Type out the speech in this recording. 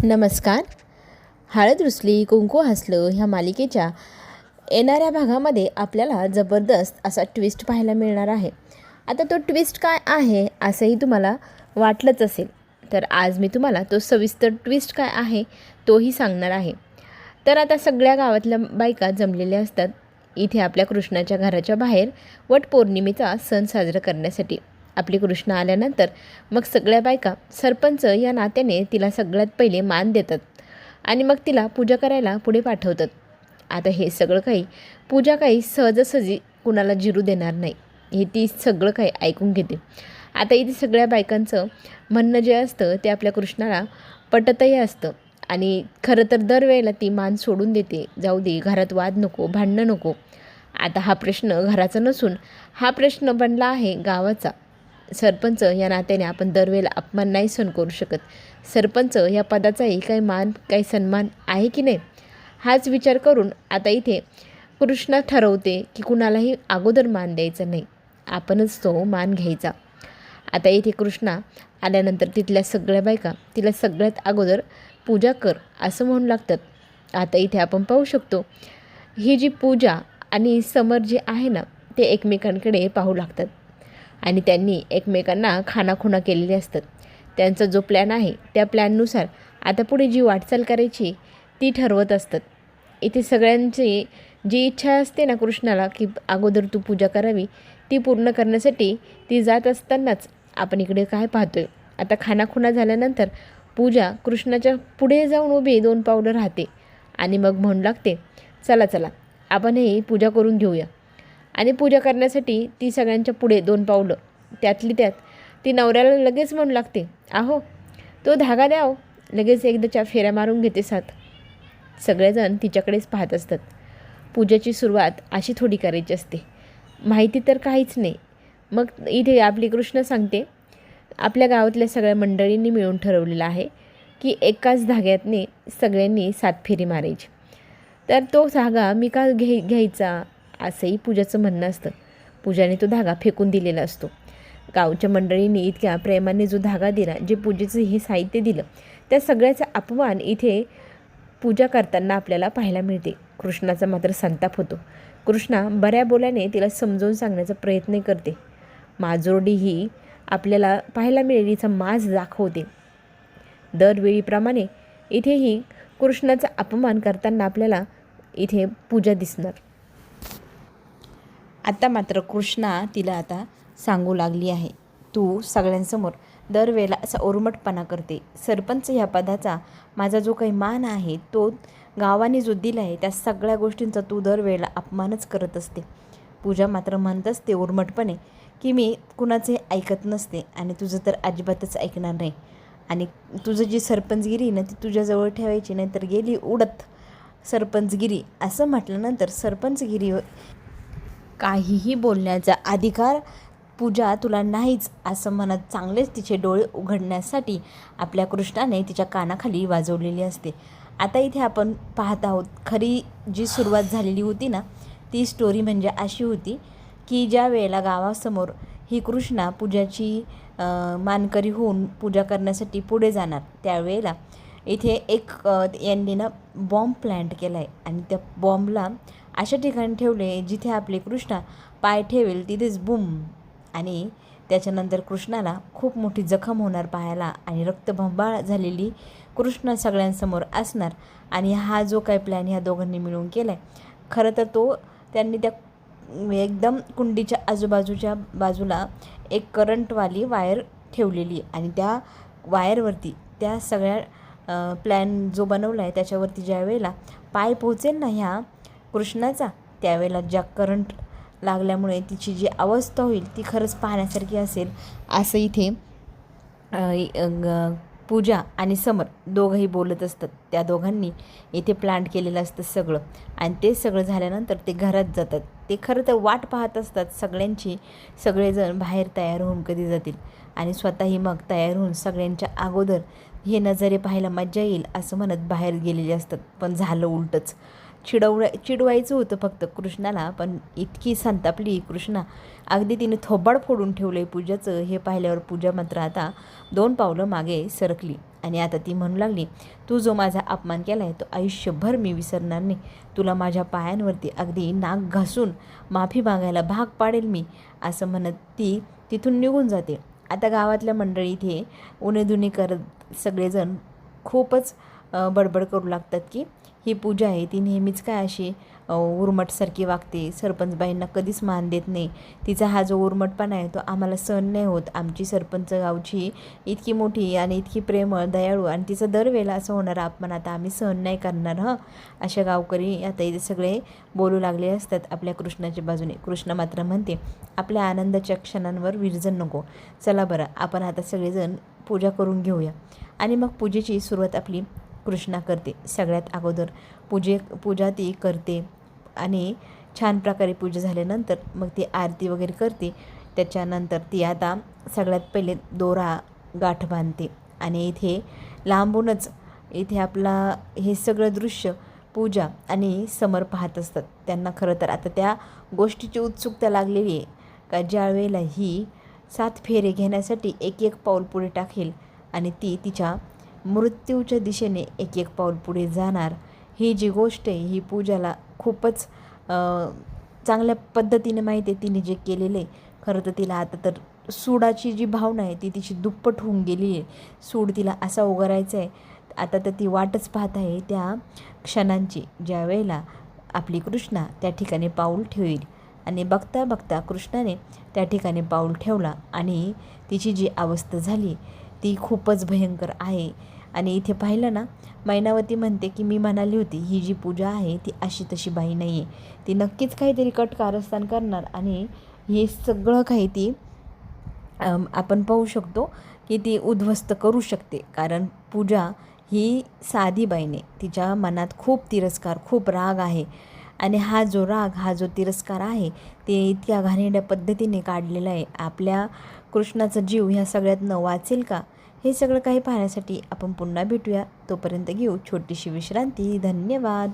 नमस्कार. हळद रुसली कुंकू हसलं ह्या मालिकेच्या येणाऱ्या भागामध्ये आपल्याला जबरदस्त असा ट्विस्ट पाहायला मिळणार आहे. आता तो ट्विस्ट काय आहे असंही तुम्हाला वाटलंच असेल, तर आज मी तुम्हाला तो सविस्तर ट्विस्ट काय आहे तोही सांगणार आहे. तर आता सगळ्या गावातल्या बायका जमलेल्या असतात इथे आपल्या कृष्णाच्या घराच्या बाहेर वटपौर्णिमेचा सण साजरा करण्यासाठी. आपली कृष्ण आल्यानंतर मग सगळ्या बायका सरपंच या नात्याने तिला सगळ्यात पहिले मान देतात आणि मग तिला पूजा करायला पुढे पाठवतात. आता हे सगळं पूजा काही सहजासहजी कुणाला जिरू देणार नाही, हे ती सगळं काही ऐकून घेते. आता इथे सगळ्या बायकांचं म्हणणं जे असतं ते आपल्या कृष्णाला पटतही असतं आणि खरं तर दरवेळेला ती मान सोडून देते. जाऊ दे, घरात वाद नको, भांडणं नको. आता हा प्रश्न घराचा नसून हा प्रश्न बनला आहे गावाचा. सरपंच या नात्याने आपण दरवेळेला अपमान नाही सहन करू शकत. सरपंच या पदाचाही काही मान काही सन्मान आहे की नाही, हाच विचार करून आता इथे कृष्णा ठरवते की कुणालाही अगोदर मान द्यायचा नाही, आपणच तो मान घ्यायचा. आता इथे कृष्णा आल्यानंतर तिथल्या सगळ्या बायका तिला सगळ्यात अगोदर पूजा कर असं म्हणू लागतात. आता इथे आपण पाहू शकतो ही जी पूजा आणि समर जे आहे ना ते एकमेकांकडे पाहू लागतात आणि त्यांनी एकमेकांना खानाखुणा केलेले असतात. त्यांचा जो प्लॅन आहे त्या प्लॅननुसार आता पुढे जी वाटचाल करायची ती ठरवत असतात. इथे सगळ्यांची जी इच्छा असते ना कृष्णाला की अगोदर तू पूजा करावी, ती पूर्ण करण्यासाठी ती जात असतानाच आपण इकडे काय पाहतोय, आता खानाखुणा झाल्यानंतर पूजा कृष्णाच्या पुढे जाऊन उभी 2 पावलं राहते आणि मग म्हणू लागते, चला चला आपण ही पूजा करून घेऊया. आणि पूजा करण्यासाठी ती सगळ्यांच्या पुढे 2 पावलं, त्यातली त्यात ती नवऱ्याला लगेच म्हणू लागते, आहो तो धागा द्या हो. लगेच एकदाच्या फेऱ्या मारून घेते 7. सगळेजण तिच्याकडेच पाहत असतात. पूजेची सुरुवात अशी थोडी करायची असते, माहिती तर काहीच नाही. मग इथे आपली कृष्ण सांगते, आपल्या गावातल्या सगळ्या मंडळींनी मिळून ठरवलेलं आहे की एकाच धाग्यातने सगळ्यांनी 7 फेरी मारायची. तर तो धागा मी का घ्यायचा असंही पूजाचं म्हणणं असतं. पूजाने तो धागा फेकून दिलेला असतो. गावच्या मंडळींनी इतक्या प्रेमाने जो धागा दिला, जे पूजेचं हे साहित्य दिलं, त्या सगळ्याचा अपमान इथे पूजा करताना आपल्याला पाहायला मिळते. कृष्णाचा मात्र संताप होतो. कृष्णा बऱ्या बोल्याने तिला समजावून सांगण्याचा प्रयत्न करते. माजोर्डी ही आपल्याला पाहायला मिळेल हिचा माज दाखवते. दरवेळीप्रमाणे इथेही कृष्णाचा अपमान करताना आपल्याला इथे पूजा दिसणार. आता मात्र कृष्णा तिला आता सांगू लागली आहे, तू सगळ्यांसमोर दरवेळेला असा ओरमटपणा करते. सरपंच ह्या पदाचा माझा जो काही मान आहे तो गावाने जो दिला आहे त्या सगळ्या गोष्टींचा तू दरवेळेला अपमानच करत असते. पूजा मात्र म्हणत असते उर्मटपणे की मी कुणाचे ऐकत नसते आणि तुझं तर अजिबातच ऐकणार नाही. आणि तुझं जी सरपंचगिरी ना ती तुझ्याजवळ ठेवायची, नाही तर गेली उडत सरपंचगिरी. असं म्हटल्यानंतर सरपंचगिरी काहीही बोलण्याचा अधिकार पूजा तुला नाहीच असं म्हणत चांगलेच तिचे डोळे उघडण्यासाठी आपल्या कृष्णाने तिच्या कानाखाली वाजवलेली असते. आता इथे आपण पाहत आहोत खरी जी सुरुवात झालेली होती ना ती स्टोरी म्हणजे अशी होती की ज्या वेळेला गावासमोर ही कृष्णा पूजाची मानकरी होऊन पूजा करण्यासाठी पुढे जाणार, त्यावेळेला इथे एक यांनी ना बॉम्ब प्लॅन्ट केला आहे आणि त्या बॉम्बला अशा ठिकाणी ठेवले जिथे आपले कृष्णा पाय ठेवेल तिथेच बूम. आणि त्याच्यानंतर कृष्णाला खूप मोठी जखम होणार पाहायला आणि रक्तबंबाळ झालेली कृष्णा सगळ्यांसमोर असणार. आणि हा जो काही प्लॅन ह्या दोघांनी मिळून केला आहे, खरं तर तो त्यांनी त्या एकदम कुंडीच्या आजूबाजूच्या बाजूला एक करंटवाली वायर ठेवलेली आणि त्या वायरवरती त्या सगळ्या प्लॅन जो बनवला आहे त्याच्यावरती ज्या वेळेला पाय पोहोचेल ना ह्या कृष्णाचा, त्यावेळेला ज्या करंट लागल्यामुळे तिची जी अवस्था होईल ती खरंच पाहण्यासारखी असेल असं इथे पूजा आणि समर दोघंही बोलत असतात. त्या दोघांनी इथे प्लांट केलेलं असतं सगळं आणि ते सगळं झाल्यानंतर ते घरात जातात. ते खरं तर वाट पाहत असतात सगळ्यांची, सगळेजण बाहेर तयार होऊन कधी जातील आणि स्वतःही मग तयार होऊन सगळ्यांच्या अगोदर हे नजारे पाहायला मज्जा येईल असं म्हणत बाहेर गेलेले असतात. पण झालं उलटंच. चिडवायचं होतं फक्त कृष्णाला, पण इतकी संतापली कृष्णा, अगदी तिने थोबाड फोडून ठेवलं आहे पूजाचं. हे पाहिल्यावर पूजा मात्र आता 2 पावलं मागे सरकली आणि आता ती म्हणू लागली, तू जो माझा अपमान केला आहे तो आयुष्यभर मी विसरणार नाही. तुला माझ्या पायांवरती अगदी नाक घासून माफी मागायला भाग पाडेल मी, असं म्हणत ती तिथून निघून जाते. आता गावातल्या मंडळी इथे उणेधुणे करत सगळेजण खूपच बडबड करू लागतात की ही पूजा आहे ती नेहमीच काय अशी उर्मटसारखी वागते, सरपंचबाईंना कधीच मान देत नाही. तिचा हा जो उर्मटपणा आहे तो आम्हाला सहन नाही होत. आमची सरपंच गावची इतकी मोठी आणि इतकी प्रेमळ, दयाळू आणि तिचं दरवेळेला असं होणारा अपमान आता आम्ही सहन नाही करणार हं. अशा गावकरी आता इथे सगळे बोलू लागले असतात आपल्या कृष्णाच्या बाजूने. कृष्ण मात्र म्हणते, आपल्या आनंदाच्या क्षणांवर विरजन नको. चला बरं, आपण आता सगळेजण पूजा करून घेऊया. आणि मग पूजेची सुरुवात आपली कृष्णा करते. सगळ्यात अगोदर पूजा ती करते आणि छान प्रकारे पूजा झाल्यानंतर मग ती आरती वगैरे करते. त्याच्यानंतर ती आता सगळ्यात पहिले दोरा गाठ बांधते आणि इथे लांबूनच इथे आपला हे सगळं दृश्य पूजा आणि समर पाहत असतात. त्यांना खरं तर आता त्या गोष्टीची उत्सुकता लागलेली आहे का ज्या वेळेला ही 7 फेरे घेण्यासाठी एक एक पाऊल पुढे टाकेल आणि ती तिच्या मृत्यूच्या दिशेने एक एक पाऊल पुढे जाणार. ही जी गोष्ट आहे ही पूजाला खूपच चांगल्या पद्धतीने माहिती आहे तिने जे केलेलं आहे. खरं तर तिला आता तर सूडाची जी भावना आहे ती तिची दुप्पट होऊन गेली आहे. सूड तिला असा उगारायचा आहे. आता तर ती वाटच पाहत आहे त्या क्षणांची ज्या वेळेला आपली कृष्णा त्या ठिकाणी पाऊल ठेवेल. आणि बघता बघता कृष्णाने त्या ठिकाणी पाऊल ठेवला आणि तिची जी अवस्था झाली ती खूपच भयंकर आहे. आणि इथे पाहिलं ना, मैनावती म्हणते की मी म्हणाली होती ही जी पूजा आहे ती अशी तशी बाई नाही आहे, ती नक्कीच काहीतरी कट कारस्थान करणार आणि हे सगळं काही ती आपण पाहू शकतो की ती उद्ध्वस्त करू शकते. कारण पूजा ही साधी बाई नाही, तिच्या मनात खूप तिरस्कार, खूप राग आहे. आणि हा जो राग, हा जो तिरस्कार आहे ते इतक्या घाणेरड्या पद्धतीने काढलेला आहे. आपल्या कृष्णाचा जीव ह्या सगळ्यातनं वाचेल का, हे सगळं काही पाहण्यासाठी आपण पुन्हा भेटूया. तोपर्यंत घेऊ छोटीशी विश्रांती. धन्यवाद.